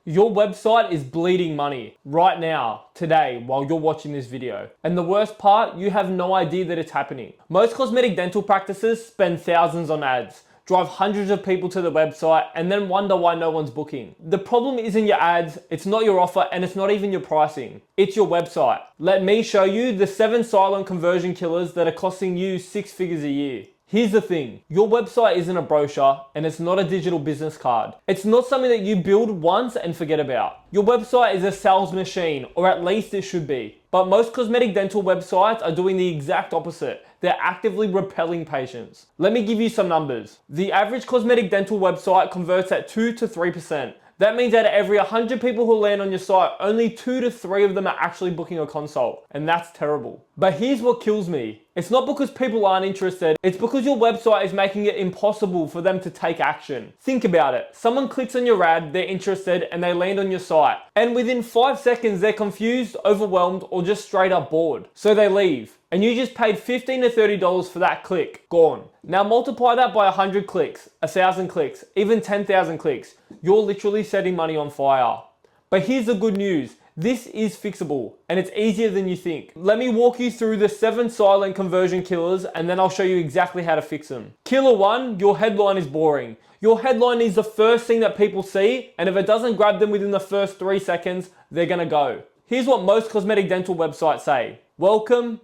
Your website is bleeding money right now, today, while you're watching this video. And the worst part, you have no idea that it's happening. Most cosmetic dental practices spend thousands on ads, drive hundreds of people to the website, and then wonder why no one's booking. The problem isn't your ads, it's not your offer, and it's not even your pricing. It's your website. Let me show you the 7 silent conversion killers that are costing you 6 figures a year. Here's the thing, your website isn't a brochure and it's not a digital business card. It's not something that you build once and forget about. Your website is a sales machine, or at least it should be. But most cosmetic dental websites are doing the exact opposite. They're actively repelling patients. Let me give you some numbers. The average cosmetic dental website converts at 2 to 3%. That means that every 100 people who land on your site, only 2 to 3 of them are actually booking a consult. And that's terrible. But here's what kills me. It's not because people aren't interested, it's because your website is making it impossible for them to take action. Think about it. Someone clicks on your ad, they're interested, and they land on your site. And within 5 seconds, they're confused, overwhelmed, or just straight up bored. So they leave. And you just paid $15 to $30 for that click. Gone. Now multiply that by 100 clicks, 1,000 clicks, even 10,000 clicks. You're literally setting money on fire. But here's the good news. This is fixable, and it's easier than you think. Let me walk you through the 7 silent conversion killers, and then I'll show you exactly how to fix them. Killer 1, your headline is boring. Your headline is the first thing that people see, and if it doesn't grab them within the first 3 seconds, they're gonna go. Here's what most cosmetic dental websites say. Welcome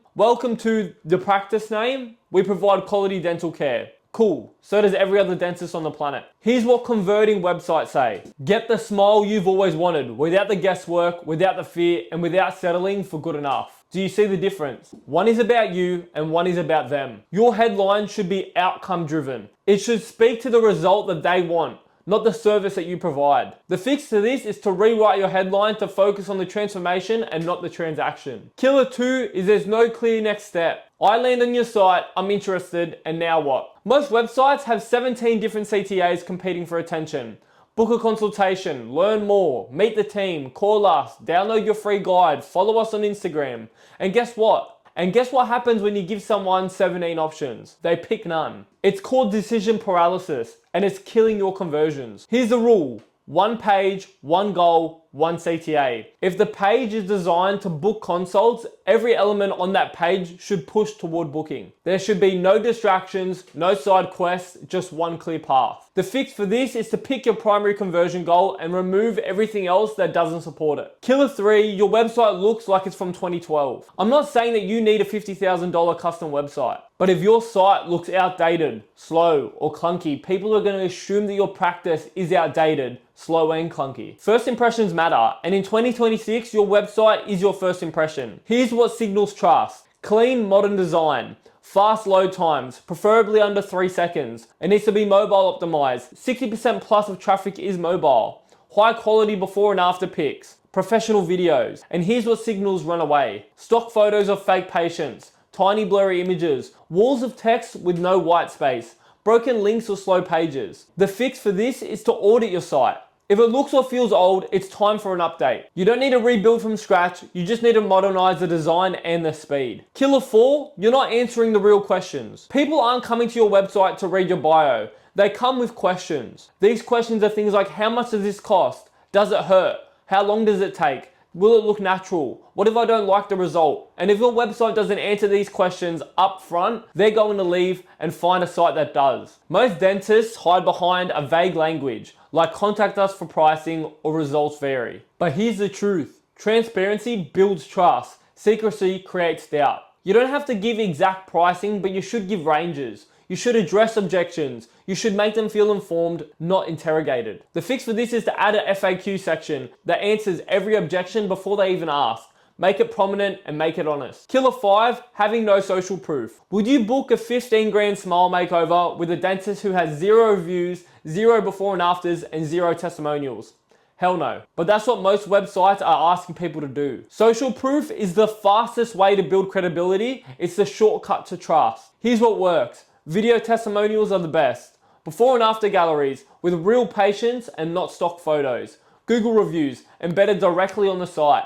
to the practice name. We provide quality dental care. Cool, so does every other dentist on the planet. Here's what converting websites say. Get the smile you've always wanted, without the guesswork, without the fear, and without settling for good enough. Do you see the difference? One is about you and one is about them. Your headline should be outcome driven. It should speak to the result that they want, not the service that you provide. The fix to this is to rewrite your headline to focus on the transformation and not the transaction. Killer 2 is there's no clear next step. I land on your site, I'm interested, and now what? Most websites have 17 different CTAs competing for attention. Book a consultation, learn more, meet the team, call us, download your free guide, follow us on Instagram. And guess what? Guess what happens when you give someone 17 options? They pick none. It's called decision paralysis, and it's killing your conversions. Here's the rule. 1 page, 1 goal, 1 CTA. If the page is designed to book consults, every element on that page should push toward booking. There should be no distractions, no side quests, just one clear path. The fix for this is to pick your primary conversion goal and remove everything else that doesn't support it. Killer 3, your website looks like it's from 2012. I'm not saying that you need a $50,000 custom website, but if your site looks outdated, slow, or clunky, people are going to assume that your practice is outdated, slow, and clunky. First impressions matter, and in 2026, your website is your first impression. Here's what signals trust. Clean, modern design. Fast load times, preferably under 3 seconds. It needs to be mobile optimized. 60% plus of traffic is mobile. High quality before and after pics. Professional videos. And here's what signals run away. Stock photos of fake patients. Tiny blurry images. Walls of text with no white space. Broken links or slow pages. The fix for this is to audit your site. If it looks or feels old, it's time for an update. You don't need to rebuild from scratch, you just need to modernize the design and the speed. Killer 4, you're not answering the real questions. People aren't coming to your website to read your bio. They come with questions. These questions are things like, how much does this cost? Does it hurt? How long does it take? Will it look natural? What if I don't like the result? And if your website doesn't answer these questions up front, they're going to leave and find a site that does. Most dentists hide behind a vague language, like contact us for pricing or results vary. But here's the truth. Transparency builds trust. Secrecy creates doubt. You don't have to give exact pricing, but you should give ranges. You should address objections. You should make them feel informed, not interrogated. The fix for this is to add an FAQ section that answers every objection before they even ask. Make it prominent and make it honest. Killer 5, having no social proof. Would you book a 15 grand smile makeover with a dentist who has 0 reviews, 0 before and afters, and 0 testimonials? Hell no. But that's what most websites are asking people to do. Social proof is the fastest way to build credibility. It's the shortcut to trust. Here's what works. Video testimonials are the best. Before and after galleries with real patients and not stock photos. Google reviews embedded directly on the site.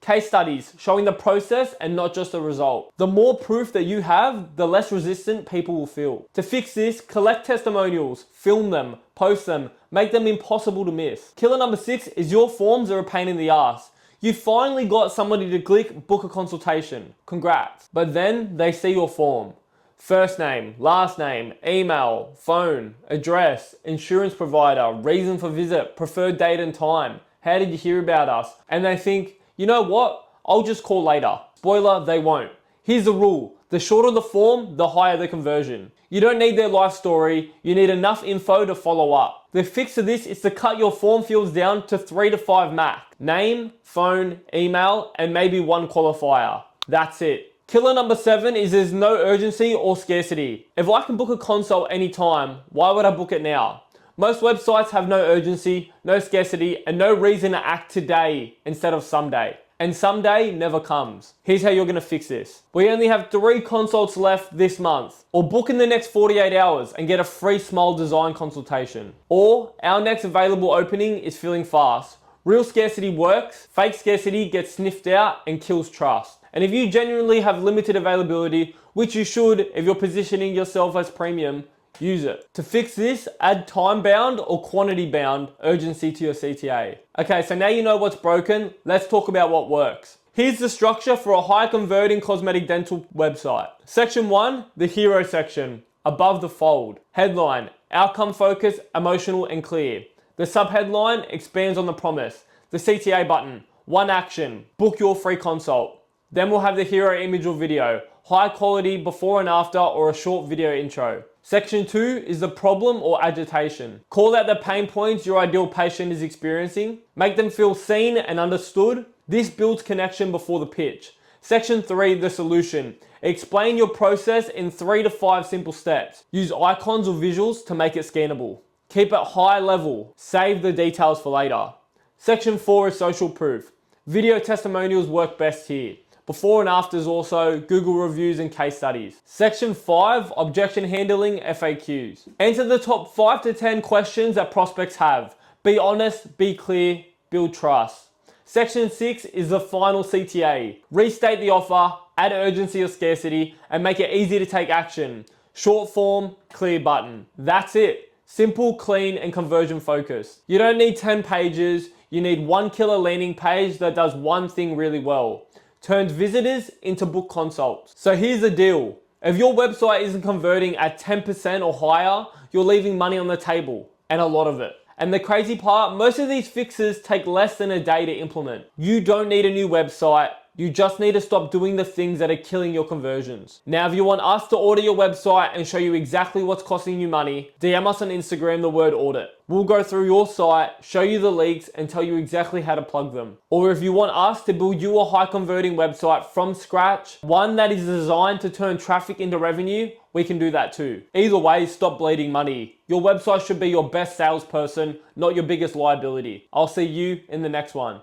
Case studies showing the process and not just the result. The more proof that you have, the less resistant people will feel. To fix this, collect testimonials, film them, post them, make them impossible to miss. Killer number 6 is your forms are a pain in the ass. You finally got somebody to click book a consultation. Congrats. But then they see your form. First name, last name, email, phone, address, insurance provider, reason for visit, preferred date and time. How did you hear about us? And they think, you know what? I'll just call later. Spoiler, they won't. Here's the rule. The shorter the form, the higher the conversion. You don't need their life story. You need enough info to follow up. The fix to this is to cut your form fields down to 3 to 5 max. Name, phone, email, and maybe one qualifier. That's it. Killer number 7 is there's no urgency or scarcity. If I can book a consult anytime, why would I book it now? Most websites have no urgency, no scarcity, and no reason to act today instead of someday. And someday never comes. Here's how you're gonna fix this. We only have 3 consults left this month. Or book in the next 48 hours and get a free smile design consultation. Or our next available opening is filling fast. Real scarcity works, fake scarcity gets sniffed out and kills trust. And if you genuinely have limited availability, which you should if you're positioning yourself as premium, use it. To fix this, add time-bound or quantity-bound urgency to your CTA. Okay, so now you know what's broken, let's talk about what works. Here's the structure for a high-converting cosmetic dental website. Section 1, the hero section, above the fold. Headline, outcome focused, emotional and clear. The subheadline expands on the promise. The CTA button, one action, book your free consult. Then we'll have the hero image or video, high quality before and after or a short video intro. Section 2 is the problem or agitation. Call out the pain points your ideal patient is experiencing. Make them feel seen and understood. This builds connection before the pitch. Section 3, the solution. Explain your process in 3 to 5 simple steps. Use icons or visuals to make it scannable. Keep it high level. Save the details for later. Section 4 is social proof. Video testimonials work best here. Before and afters also, Google reviews and case studies. Section 5, objection handling FAQs. Answer the top 5 to 10 questions that prospects have. Be honest, be clear, build trust. Section 6 is the final CTA. Restate the offer, add urgency or scarcity, and make it easy to take action. Short form, clear button. That's it. Simple, clean, and conversion focused. You don't need 10 pages. You need one killer landing page that does one thing really well. Turns visitors into book consults. So here's the deal. If your website isn't converting at 10% or higher, you're leaving money on the table, and a lot of it. And the crazy part, most of these fixes take less than a day to implement. You don't need a new website. You just need to stop doing the things that are killing your conversions. Now, if you want us to audit your website and show you exactly what's costing you money, DM us on Instagram the word audit. We'll go through your site, show you the leaks, and tell you exactly how to plug them. Or if you want us to build you a high converting website from scratch, one that is designed to turn traffic into revenue, we can do that too. Either way, stop bleeding money. Your website should be your best salesperson, not your biggest liability. I'll see you in the next one.